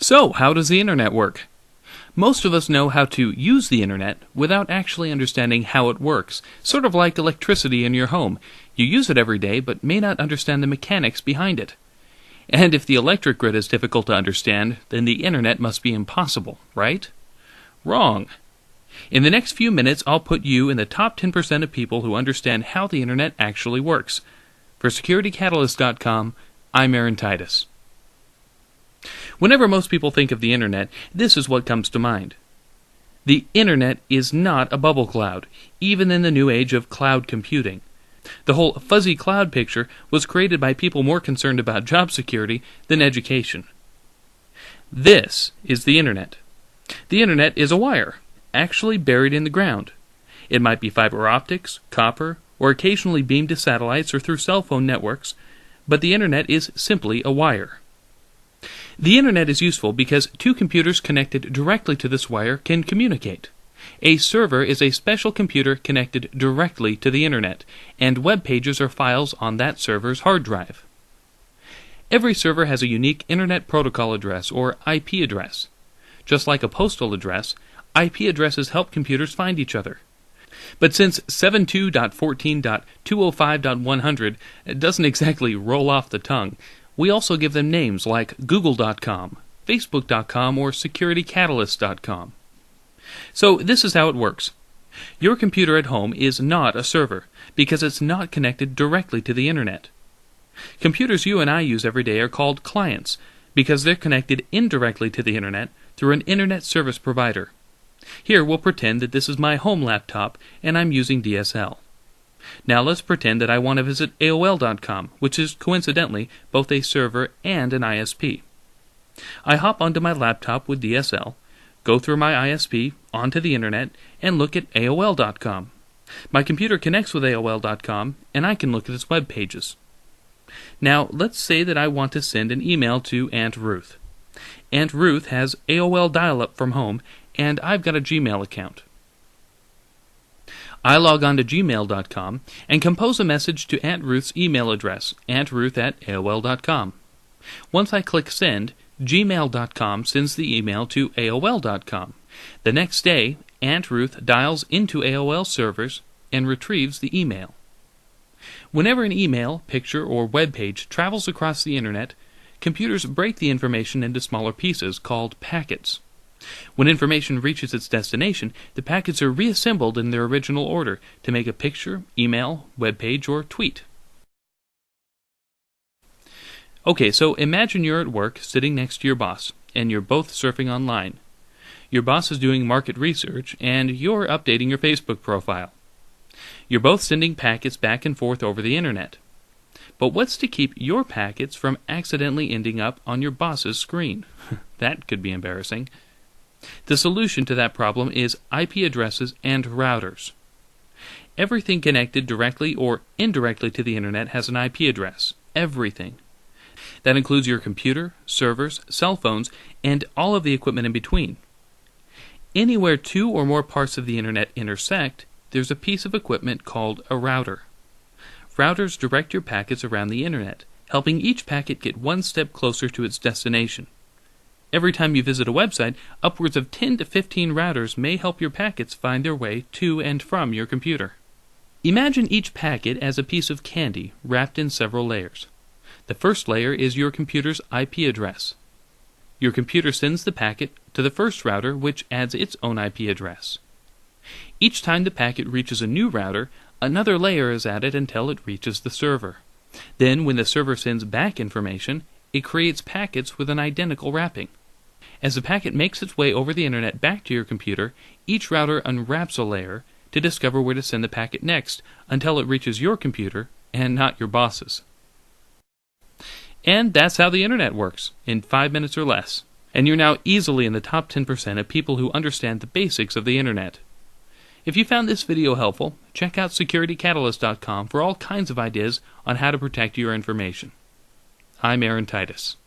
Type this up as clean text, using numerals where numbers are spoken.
So, how does the internet work? Most of us know how to use the internet without actually understanding how it works, sort of like electricity in your home. You use it every day, but may not understand the mechanics behind it. And if the electric grid is difficult to understand, then the internet must be impossible, right? Wrong. In the next few minutes, I'll put you in the top 10% of people who understand how the internet actually works. For SecurityCatalyst.com, I'm Aaron Titus. Whenever most people think of the internet, this is what comes to mind. The internet is not a bubble cloud, even in the new age of cloud computing. The whole fuzzy cloud picture was created by people more concerned about job security than education. This is the internet. The internet is a wire, actually buried in the ground. It might be fiber optics, copper, or occasionally beamed to satellites or through cell phone networks, but the internet is simply a wire. The internet is useful because two computers connected directly to this wire can communicate. A server is a special computer connected directly to the internet, and web pages are files on that server's hard drive. Every server has a unique Internet Protocol address, or IP address. Just like a postal address, IP addresses help computers find each other. But since 72.14.205.100 doesn't exactly roll off the tongue, we also give them names like Google.com, Facebook.com, or SecurityCatalyst.com. So this is how it works. Your computer at home is not a server, because it's not connected directly to the internet. Computers you and I use every day are called clients, because they're connected indirectly to the internet through an internet service provider. Here we'll pretend that this is my home laptop and I'm using DSL. Now let's pretend that I want to visit AOL.com, which is coincidentally both a server and an ISP. I hop onto my laptop with DSL, go through my ISP, onto the internet, and look at AOL.com. My computer connects with AOL.com, and I can look at its web pages. Now let's say that I want to send an email to Aunt Ruth. Aunt Ruth has AOL dial-up from home, and I've got a Gmail account. I log on to gmail.com and compose a message to Aunt Ruth's email address, auntruth@aol.com. Once I click send, gmail.com sends the email to AOL.com. The next day, Aunt Ruth dials into AOL servers and retrieves the email. Whenever an email, picture, or web page travels across the internet, computers break the information into smaller pieces called packets. When information reaches its destination, the packets are reassembled in their original order to make a picture, email, web page, or tweet. Okay, so imagine you're at work sitting next to your boss, and you're both surfing online. Your boss is doing market research, and you're updating your Facebook profile. You're both sending packets back and forth over the internet. But what's to keep your packets from accidentally ending up on your boss's screen? That could be embarrassing. The solution to that problem is IP addresses and routers. Everything connected directly or indirectly to the internet has an IP address. Everything. That includes your computer, servers, cell phones, and all of the equipment in between. Anywhere two or more parts of the internet intersect, there's a piece of equipment called a router. Routers direct your packets around the internet, helping each packet get one step closer to its destination. Every time you visit a website, upwards of 10 to 15 routers may help your packets find their way to and from your computer. Imagine each packet as a piece of candy wrapped in several layers. The first layer is your computer's IP address. Your computer sends the packet to the first router, which adds its own IP address. Each time the packet reaches a new router, another layer is added until it reaches the server. Then, when the server sends back information, it creates packets with an identical wrapping. As the packet makes its way over the internet back to your computer, each router unwraps a layer to discover where to send the packet next until it reaches your computer and not your boss's. And that's how the internet works, in 5 minutes or less. And you're now easily in the top 10% of people who understand the basics of the internet. If you found this video helpful, check out SecurityCatalyst.com for all kinds of ideas on how to protect your information. I'm Aaron Titus.